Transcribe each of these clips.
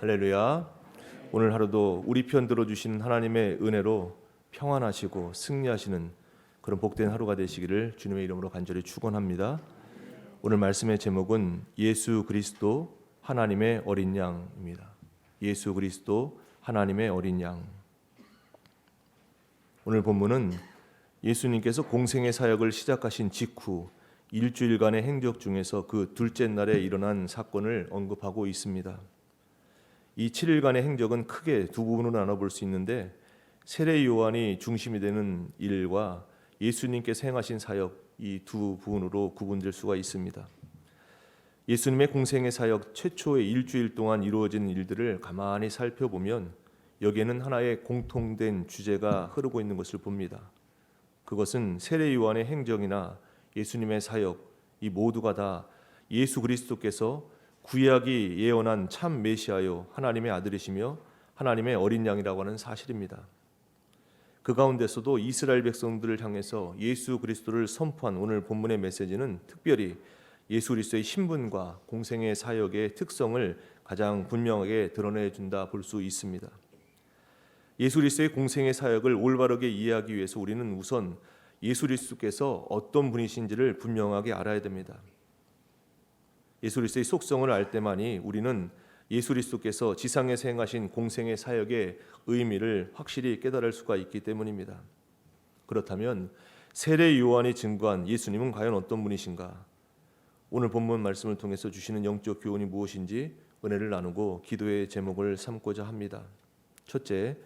할렐루야. 오늘 하루도 우리 편 들어주신 하나님의 은혜로 평안하시고 승리하시는 그런 복된 하루가 되시기를 주님의 이름으로 간절히 축원합니다. 오늘 말씀의 제목은 예수 그리스도 하나님의 어린 양입니다. 예수 그리스도 하나님의 어린 양. 오늘 본문은 예수님께서 공생의 사역을 시작하신 직후 일주일간의 행적 중에서 그 둘째 날에 일어난 사건을 언급하고 있습니다. 이 7일간의 행적은 크게 두 부분으로 나눠볼 수 있는데, 세례 요한이 중심이 되는 일과 예수님께서 행하신 사역, 이 두 부분으로 구분될 수가 있습니다. 예수님의 공생의 사역 최초의 일주일 동안 이루어진 일들을 가만히 살펴보면 여기에는 하나의 공통된 주제가 흐르고 있는 것을 봅니다. 그것은 세례 요한의 행적이나 예수님의 사역, 이 모두가 다 예수 그리스도께서 구약이 예언한 참 메시아요 하나님의 아들이시며 하나님의 어린 양이라고 하는 사실입니다. 그 가운데서도 이스라엘 백성들을 향해서 예수 그리스도를 선포한 오늘 본문의 메시지는 특별히 예수 그리스도의 신분과 공생의 사역의 특성을 가장 분명하게 드러내준다 볼 수 있습니다. 예수 그리스도의 공생의 사역을 올바르게 이해하기 위해서 우리는 우선 예수 그리스도께서 어떤 분이신지를 분명하게 알아야 됩니다. 예수 그리스도의 속성을 알 때만이 우리는 예수 그리스도께서 지상에서 행하신 공생의 사역의 의미를 확실히 깨달을 수가 있기 때문입니다. 그렇다면 세례 요한이 증거한 예수님은 과연 어떤 분이신가? 오늘 본문 말씀을 통해서 주시는 영적 교훈이 무엇인지 은혜를 나누고 기도의 제목을 삼고자 합니다. 첫째,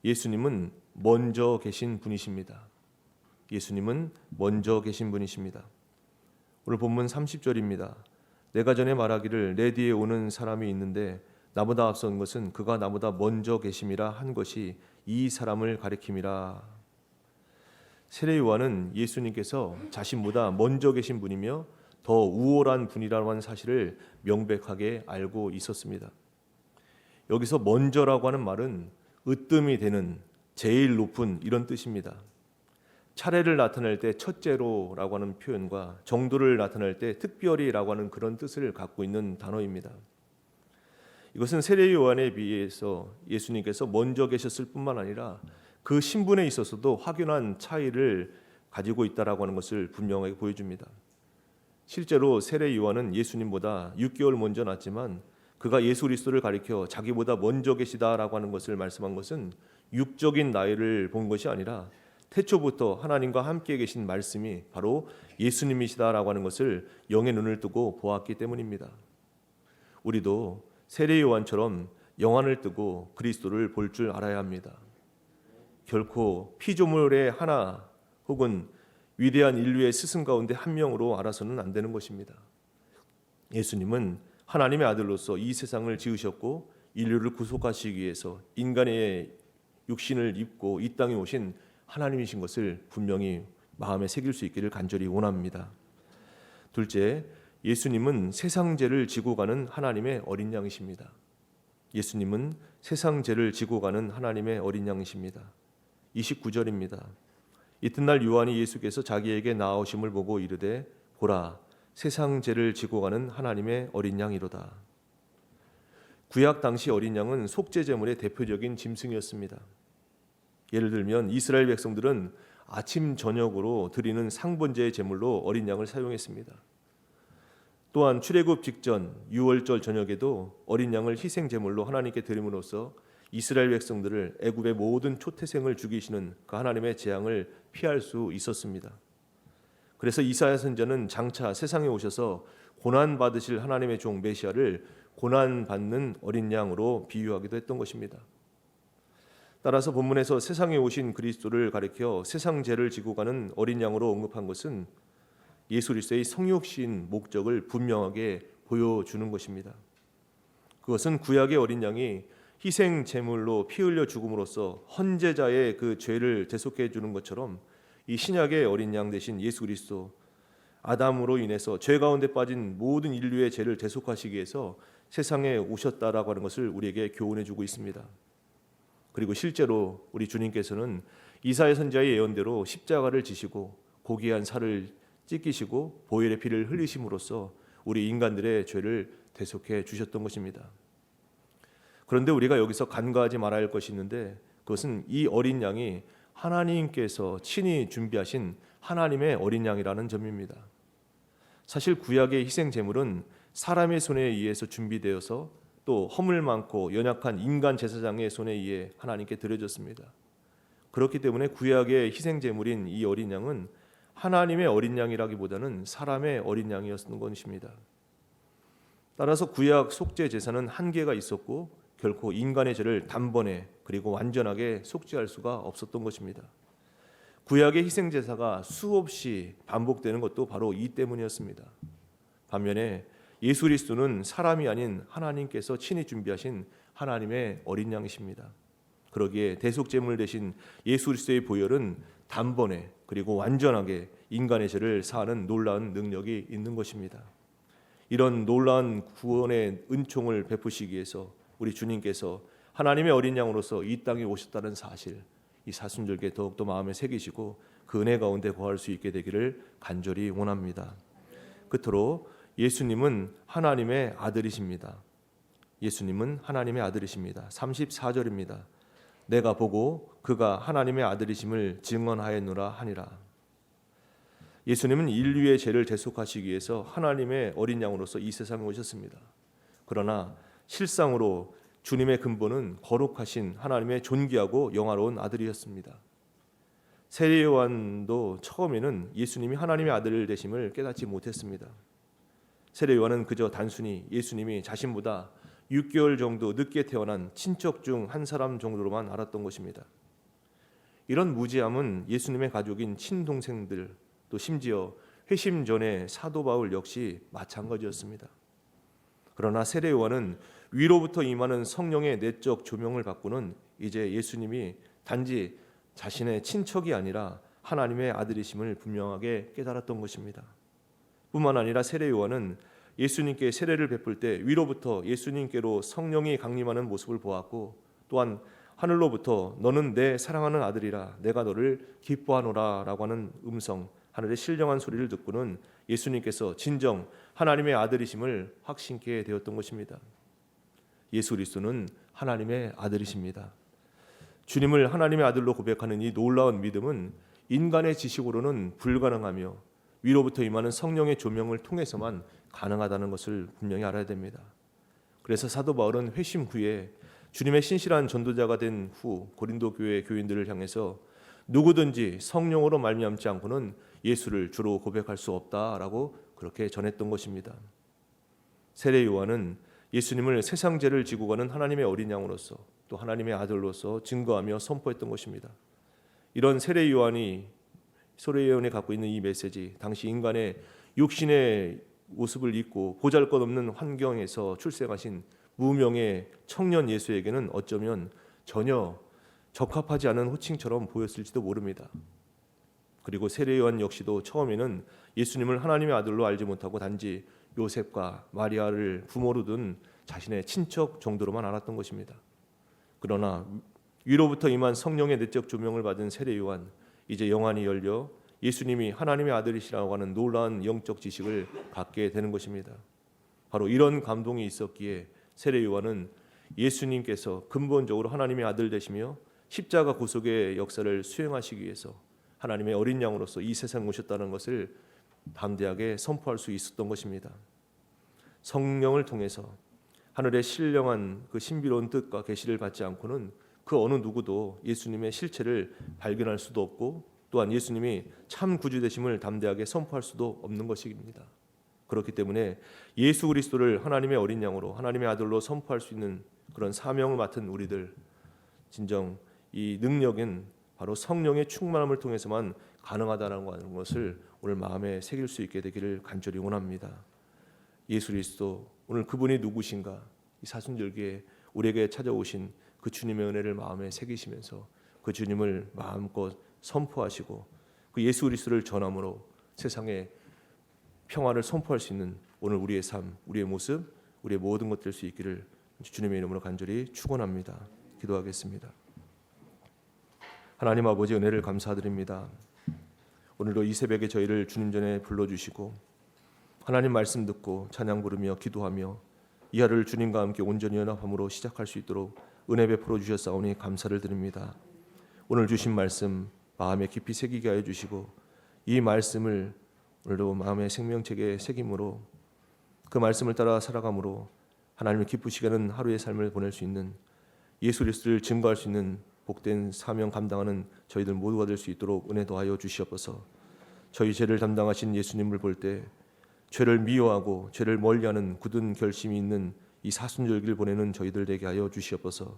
예수님은 먼저 계신 분이십니다. 예수님은 먼저 계신 분이십니다. 오늘 본문 30절입니다. 내가 전에 말하기를 내 뒤에 오는 사람이 있는데 나보다 앞선 것은 그가 나보다 먼저 계심이라 한 것이 이 사람을 가리킴이라. 세례 요한은 예수님께서 자신보다 먼저 계신 분이며 더 우월한 분이라는 하는 사실을 명백하게 알고 있었습니다. 여기서 먼저라고 하는 말은 으뜸이 되는, 제일 높은 이런 뜻입니다. 차례를 나타낼 때 첫째로라고 하는 표현과 정도를 나타낼 때 특별히라고 하는 그런 뜻을 갖고 있는 단어입니다. 이것은 세례 요한에 비해서 예수님께서 먼저 계셨을 뿐만 아니라 그 신분에 있어서도 확연한 차이를 가지고 있다라고 하는 것을 분명하게 보여줍니다. 실제로 세례 요한은 예수님보다 6개월 먼저 났지만 그가 예수 그리스도를 가리켜 자기보다 먼저 계시다라고 하는 것을 말씀한 것은 육적인 나이를 본 것이 아니라 태초부터 하나님과 함께 계신 말씀이 바로 예수님이시다라고 하는 것을 영의 눈을 뜨고 보았기 때문입니다. 우리도 세례 요한처럼 영안을 뜨고 그리스도를 볼 줄 알아야 합니다. 결코 피조물의 하나 혹은 위대한 인류의 스승 가운데 한 명으로 알아서는 안 되는 것입니다. 예수님은 하나님의 아들로서 이 세상을 지으셨고 인류를 구속하시기 위해서 인간의 육신을 입고 이 땅에 오신 하나님이신 것을 분명히 마음에 새길 수 있기를 간절히 원합니다. 둘째, 예수님은 세상 죄를 지고 가는 하나님의 어린 양이십니다. 예수님은 세상 죄를 지고 가는 하나님의 어린 양이십니다. 29절입니다. 이튿날 요한이 예수께서 자기에게 나아오심을 보고 이르되 보라, 세상 죄를 지고 가는 하나님의 어린 양이로다. 구약 당시 어린 양은 속죄 제물의 대표적인 짐승이었습니다. 예를 들면 이스라엘 백성들은 아침 저녁으로 드리는 상번제의 제물로 어린 양을 사용했습니다. 또한 출애굽 직전 유월절 저녁에도 어린 양을 희생 제물로 하나님께 드림으로써 이스라엘 백성들을 애굽의 모든 초태생을 죽이시는 그 하나님의 재앙을 피할 수 있었습니다. 그래서 이사야 선지자는 장차 세상에 오셔서 고난 받으실 하나님의 종 메시아를 고난 받는 어린 양으로 비유하기도 했던 것입니다. 따라서 본문에서 세상에 오신 그리스도를 가리켜 세상 죄를 지고 가는 어린 양으로 언급한 것은 예수 그리스도의 성육신 목적을 분명하게 보여주는 것입니다. 그것은 구약의 어린 양이 희생 제물로 피 흘려 죽음으로써 헌제자의 그 죄를 대속해 주는 것처럼 이 신약의 어린 양 대신 예수 그리스도, 아담으로 인해서 죄 가운데 빠진 모든 인류의 죄를 대속하시기 위해서 세상에 오셨다라고 하는 것을 우리에게 교훈해 주고 있습니다. 그리고 실제로 우리 주님께서는 이사야 선지자의 예언대로 십자가를 지시고 고귀한 살을 찢기시고 보혈의 피를 흘리심으로써 우리 인간들의 죄를 대속해 주셨던 것입니다. 그런데 우리가 여기서 간과하지 말아야 할 것이 있는데, 그것은 이 어린 양이 하나님께서 친히 준비하신 하나님의 어린 양이라는 점입니다. 사실 구약의 희생 제물은 사람의 손에 의해서 준비되어서 또 허물 많고 연약한 인간 제사장의 손에 의해 하나님께 드려졌습니다. 그렇기 때문에 구약의 희생 제물인 이 어린 양은 하나님의 어린 양이라기보다는 사람의 어린 양이었던 것입니다. 따라서 구약 속죄 제사는 한계가 있었고 결코 인간의 죄를 단번에 그리고 완전하게 속죄할 수가 없었던 것입니다. 구약의 희생 제사가 수없이 반복되는 것도 바로 이 때문이었습니다. 반면에 예수 그리스도는 사람이 아닌 하나님께서 친히 준비하신 하나님의 어린 양이십니다. 그러기에 대속제물 대신 예수 그리스도의 보혈은 단번에 그리고 완전하게 인간의 죄를 사하는 놀라운 능력이 있는 것입니다. 이런 놀라운 구원의 은총을 베푸시기 위해서 우리 주님께서 하나님의 어린 양으로서 이 땅에 오셨다는 사실, 이 사순절기에 더욱더 마음에 새기시고 그 은혜 가운데 거할 수 있게 되기를 간절히 원합니다. 끝으로 예수님은 하나님의 아들이십니다. 예수님은 하나님의 아들이십니다. 34절입니다. 내가 보고 그가 하나님의 아들이심을 증언하였노라 하니라. 예수님은 인류의 죄를 대속하시기 위해서 하나님의 어린 양으로서 이 세상에 오셨습니다. 그러나 실상으로 주님의 근본은 거룩하신 하나님의 존귀하고 영화로운 아들이었습니다. 세례 요한도 처음에는 예수님이 하나님의 아들 되심을 깨닫지 못했습니다. 세례 요한은 그저 단순히 예수님이 자신보다 6개월 정도 늦게 태어난 친척 중 한 사람 정도로만 알았던 것입니다. 이런 무지함은 예수님의 가족인 친동생들, 또 심지어 회심 전에 사도 바울 역시 마찬가지였습니다. 그러나 세례 요한은 위로부터 임하는 성령의 내적 조명을 받고는 이제 예수님이 단지 자신의 친척이 아니라 하나님의 아들이심을 분명하게 깨달았던 것입니다. 뿐만 아니라 세례 요한은 예수님께 세례를 베풀 때 위로부터 예수님께로 성령이 강림하는 모습을 보았고, 또한 하늘로부터 너는 내 사랑하는 아들이라 내가 너를 기뻐하노라 라고 하는 음성, 하늘의 신령한 소리를 듣고는 예수님께서 진정 하나님의 아들이심을 확신케 되었던 것입니다. 예수 그리스도는 하나님의 아들이십니다. 주님을 하나님의 아들로 고백하는 이 놀라운 믿음은 인간의 지식으로는 불가능하며 위로부터 임하는 성령의 조명을 통해서만 가능하다는 것을 분명히 알아야 됩니다. 그래서 사도 바울은 회심 후에 주님의 신실한 전도자가 된 후 고린도 교회 교인들을 향해서 누구든지 성령으로 말미암지 않고는 예수를 주로 고백할 수 없다라고 그렇게 전했던 것입니다. 세례 요한은 예수님을 세상 죄를 지고 가는 하나님의 어린 양으로서 또 하나님의 아들로서 증거하며 선포했던 것입니다. 이런 세례 요한이 갖고 있는 이 메시지, 당시 인간의 육신의 모습을 입고 보잘것없는 환경에서 출생하신 무명의 청년 예수에게는 어쩌면 전혀 적합하지 않은 호칭처럼 보였을지도 모릅니다. 그리고 세례 요한 역시도 처음에는 예수님을 하나님의 아들로 알지 못하고 단지 요셉과 마리아를 부모로 둔 자신의 친척 정도로만 알았던 것입니다. 그러나 위로부터 임한 성령의 내적 조명을 받은 세례 요한, 이제 영안이 열려 예수님이 하나님의 아들이시라고 하는 놀라운 영적 지식을 갖게 되는 것입니다. 바로 이런 감동이 있었기에 세례 요한은 예수님께서 근본적으로 하나님의 아들 되시며 십자가 구속의 역사를 수행하시기 위해서 하나님의 어린 양으로서 이 세상에 오셨다는 것을 담대하게 선포할 수 있었던 것입니다. 성령을 통해서 하늘의 신령한 그 신비로운 뜻과 계시를 받지 않고는 그 어느 누구도 예수님의 실체를 발견할 수도 없고, 또한 예수님이 참 구주 되심을 담대하게 선포할 수도 없는 것입니다. 그렇기 때문에 예수 그리스도를 하나님의 어린 양으로 하나님의 아들로 선포할 수 있는 그런 사명을 맡은 우리들, 진정 이 능력은 바로 성령의 충만함을 통해서만 가능하다는 것을 오늘 마음에 새길 수 있게 되기를 간절히 원합니다. 예수 그리스도, 오늘 그분이 누구신가, 이 사순절기에 우리에게 찾아오신 그 주님의 은혜를 마음에 새기시면서 그 주님을 마음껏 선포하시고 그 예수 그리스도를 전함으로 세상에 평화를 선포할 수 있는 오늘 우리의 삶, 우리의 모습, 우리의 모든 것 될 수 있기를 주님의 이름으로 간절히 축원합니다. 기도하겠습니다. 하나님 아버지, 은혜를 감사드립니다. 오늘도 이 새벽에 저희를 주님 전에 불러주시고 하나님 말씀 듣고 찬양 부르며 기도하며 이 하루를 주님과 함께 온전히 연합함으로 시작할 수 있도록 은혜 베풀어 주셨사오니 감사를 드립니다. 오늘 주신 말씀 마음에 깊이 새기게 하여 주시고 이 말씀을 오늘도 마음의 생명책에 새김으로 그 말씀을 따라 살아감으로 하나님을 기쁘시게 하는 하루의 삶을 보낼 수 있는 예수 그리스도를 증거할 수 있는 복된 사명 감당하는 저희들 모두가 될 수 있도록 은혜 더하여 주시옵소서. 저희 죄를 담당하신 예수님을 볼 때 죄를 미워하고 죄를 멀리하는 굳은 결심이 있는 이 사순절기를 보내는 저희들 되게 하여 주시옵소서.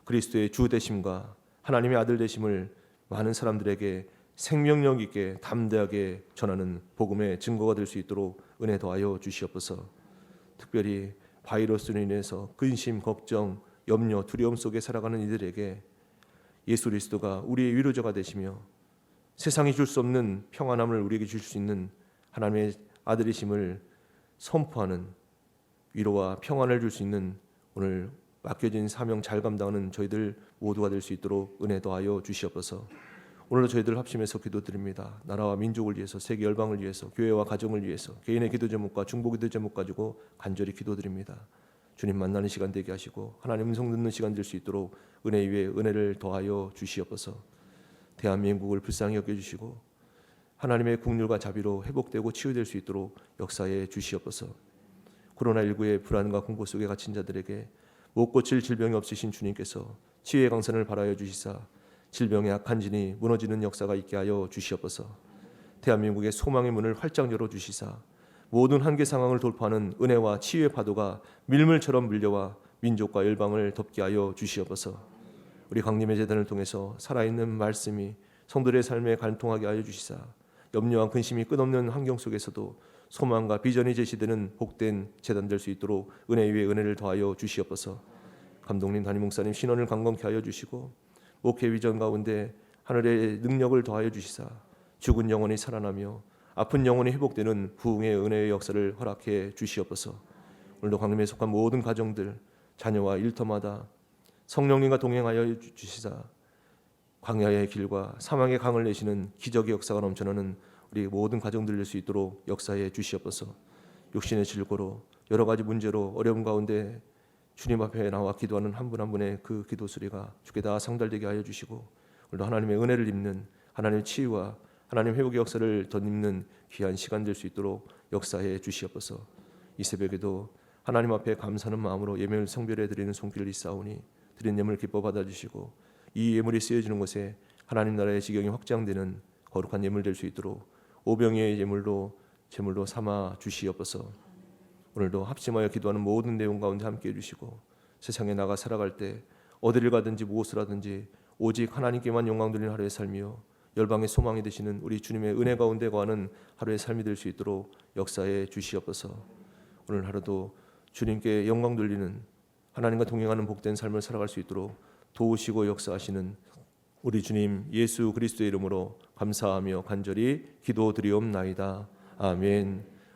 그리스도의 주 되심과 하나님의 아들 되심을 많은 사람들에게 생명력 있게 담대하게 전하는 복음의 증거가 될 수 있도록 은혜 더하여 주시옵소서. 특별히 바이러스로 인해서 근심, 걱정, 염려, 두려움 속에 살아가는 이들에게 예수 그리스도가 우리의 위로자가 되시며 세상이 줄 수 없는 평안함을 우리에게 줄 수 있는 하나님의 아들이심을 선포하는 위로와 평안을 줄 수 있는 오늘 맡겨진 사명 잘 감당하는 저희들 모두가 될 수 있도록 은혜 더하여 주시옵소서. 오늘도 저희들 합심해서 기도드립니다. 나라와 민족을 위해서, 세계 열방을 위해서, 교회와 가정을 위해서 개인의 기도 제목과 중보 기도 제목 가지고 간절히 기도드립니다. 주님 만나는 시간 되게 하시고 하나님 음성 듣는 시간 될 수 있도록 은혜 위에 은혜를 더하여 주시옵소서. 대한민국을 불쌍히 여겨주시고 하나님의 국률과 자비로 회복되고 치유될 수 있도록 역사해 주시옵소서. 코로나19의 불안과 공포 속에 갇힌 자들에게 못 고칠 질병이 없으신 주님께서 치유의 강선을 발하여 주시사 질병의 악한 진이 무너지는 역사가 있게 하여 주시옵소서. 대한민국의 소망의 문을 활짝 열어주시사 모든 한계 상황을 돌파하는 은혜와 치유의 파도가 밀물처럼 밀려와 민족과 열방을 덮게 하여 주시옵소서. 우리 강림의 재단을 통해서 살아있는 말씀이 성도들의 삶에 관통하게 하여 주시사 염려와 근심이 끝없는 환경 속에서도 소망과 비전이 제시되는 복된 재단 될 수 있도록 은혜 위에 은혜를 더하여 주시옵소서. 감독님, 담임 목사님 신원을 강건케 하여 주시고 목회 비전 가운데 하늘의 능력을 더하여 주시사 죽은 영혼이 살아나며 아픈 영혼이 회복되는 부흥의 은혜의 역사를 허락해 주시옵소서. 오늘도 강림에 속한 모든 가정들 자녀와 일터마다 성령님과 동행하여 주시사 광야의 길과 사망의 강을 내시는 기적의 역사가 넘쳐나는 우리 모든 가정들 될 수 있도록 역사해 주시옵소서. 육신의 질고로 여러 가지 문제로 어려움 가운데 주님 앞에 나와 기도하는 한 분 한 분의 그 기도 소리가 주께 다 상달되게 하여 주시고 오늘도 하나님의 은혜를 입는 하나님의 치유와 하나님 회복의 역사를 덧입는 귀한 시간 될 수 있도록 역사해 주시옵소서. 이 새벽에도 하나님 앞에 감사하는 마음으로 예물을 성별해 드리는 손길을 있사오니 드린 예물 기뻐 받아주시고 이 예물이 쓰여지는 곳에 하나님 나라의 지경이 확장되는 거룩한 예물 될 수 있도록 오병이의 예물로 제물로 삼아 주시옵소서. 오늘도 합심하여 기도하는 모든 내용 가운데 함께해 주시고 세상에 나가 살아갈 때 어디를 가든지 무엇을 하든지 오직 하나님께만 영광 돌리는 하루의 삶이요 열방의 소망이 되시는 우리 주님의 은혜 가운데 거하는 하루의 삶이 될 수 있도록 역사해 주시옵소서. 오늘 하루도 주님께 영광 돌리는 하나님과 동행하는 복된 삶을 살아갈 수 있도록 도우시고 역사하시는 우리 주님 예수 그리스도의 이름으로 감사하며 간절히 기도드리옵나이다. 아멘.